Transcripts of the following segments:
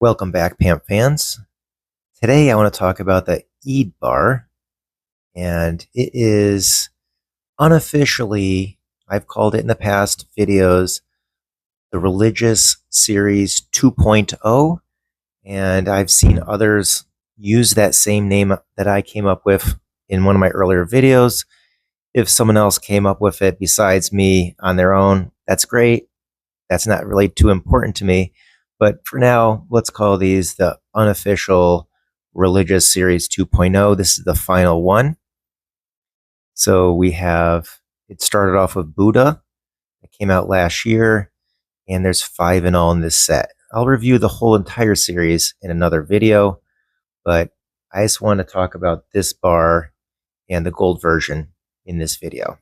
Welcome back, PAMP fans. Today I want to talk about the Eid bar, and it is unofficially, I've called it in the past videos, the Religious Series 2.0, and I've seen others use that same name that I came up with in one of my earlier videos. If someone else came up with it besides me on their own, that's great. That's not really too important to me. But for now, let's call these the unofficial Religious Series 2.0. This is the final one. So it started off with Buddha. It came out last year, and there's 5 in all in this set. I'll review the whole entire series in another video, but I just want to talk about this bar and the gold version in this video.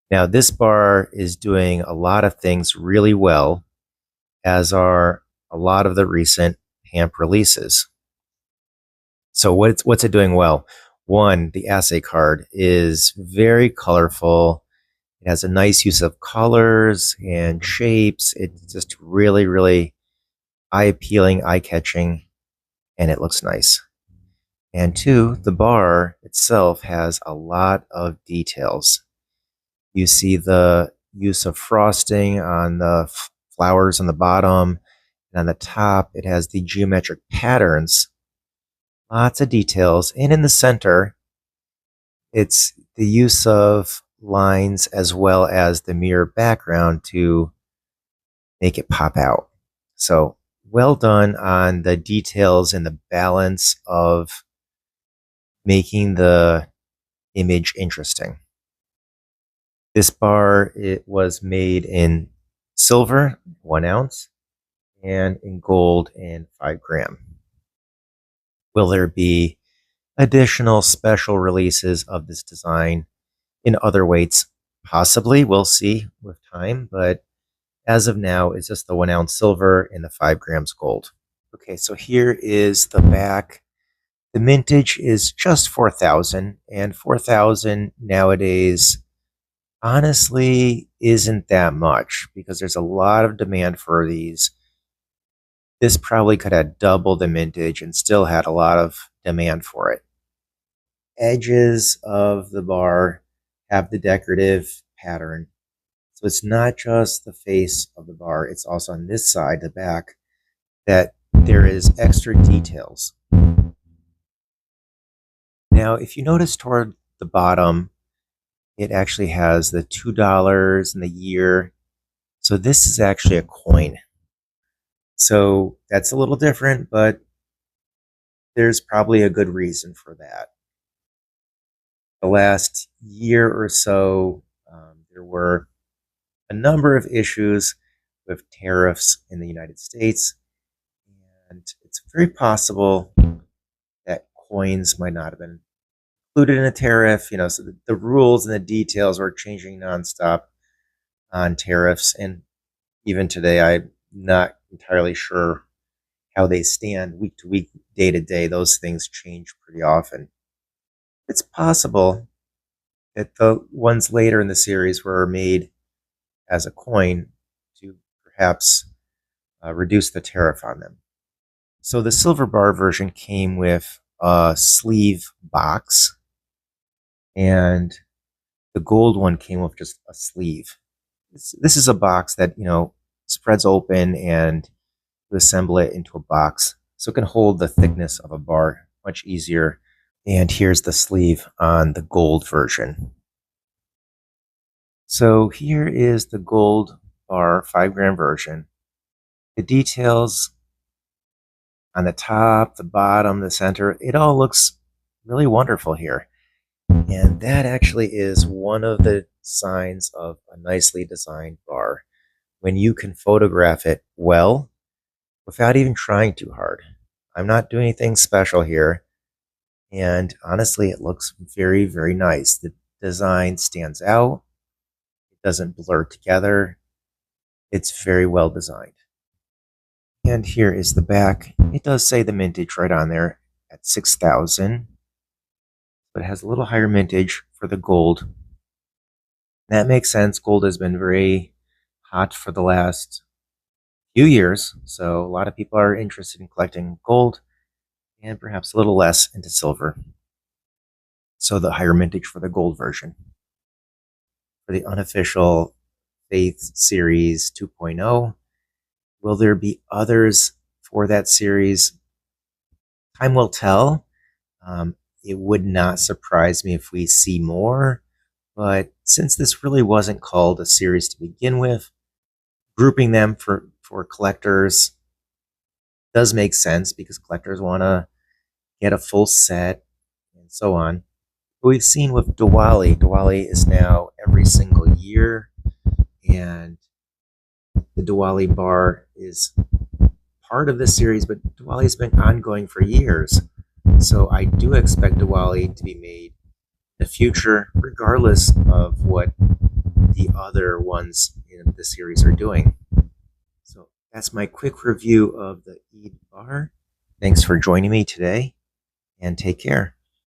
Now, this bar is doing a lot of things really well, as are a lot of the recent PAMP releases. So what's it doing well? One, the assay card is very colorful. It has a nice use of colors and shapes. It's just really, really eye-appealing, eye-catching, and it looks nice. And two, the bar itself has a lot of details. You see the use of frosting on the flowers on the bottom, and on the top it has the geometric patterns. Lots of details. And in the center, it's the use of lines as well as the mirror background to make it pop out. So well done on the details and the balance of making the image interesting. This bar, it was made in silver, 1 ounce, and in gold and 5 gram. Will there be additional special releases of this design in other weights? Possibly, we'll see with time, but as of now, it's just the 1 ounce silver and the 5 grams gold. Okay, so here is the back. The mintage is just 4,000, and 4,000 nowadays honestly isn't that much because there's a lot of demand for these. This probably could have doubled the mintage and still had a lot of demand for it. Edges of the bar have the decorative pattern. So it's not just the face of the bar, it's also on this side, the back, that there is extra details. Now, if you notice toward the bottom, it actually has the $2 and the year. So this is actually a coin. So that's a little different, but there's probably a good reason for that. The last year or so, there were a number of issues with tariffs in the United States, and it's very possible that coins might not have been included in a tariff. So the rules and the details were changing nonstop on tariffs, and even today, I'm not entirely sure how they stand week to week, day to day. Those things change pretty often. It's possible that the ones later in the series were made as a coin to perhaps reduce the tariff on them. So the silver bar version came with a sleeve box, and the gold one came with just a sleeve. This is a box that, spreads open and you assemble it into a box so it can hold the thickness of a bar much easier. And here's the sleeve on the gold version. So here is the gold bar 5 gram version. The details on the top, the bottom, the center, it all looks really wonderful here. And that actually is one of the signs of a nicely designed bar, when you can photograph it well without even trying too hard. I'm not doing anything special here. And honestly, it looks very, very nice. The design stands out. It doesn't blur together. It's very well designed. And here is the back. It does say the mintage right on there at 6,000. But it has a little higher mintage for the gold. That makes sense. Gold has been very hot for the last few years, so a lot of people are interested in collecting gold and perhaps a little less into silver. So the higher mintage for the gold version. For the unofficial Faith Series 2.0, will there be others for that series? Time will tell. It would not surprise me if we see more, but since this really wasn't called a series to begin with, grouping them for collectors does make sense because collectors want to get a full set and so on. But we've seen with Diwali is now every single year, and the Diwali bar is part of this series, but Diwali's been ongoing for years. So I do expect Diwali to be made in the future, regardless of what the other ones in the series are doing. So that's my quick review of the Eid bar. Thanks for joining me today, and take care.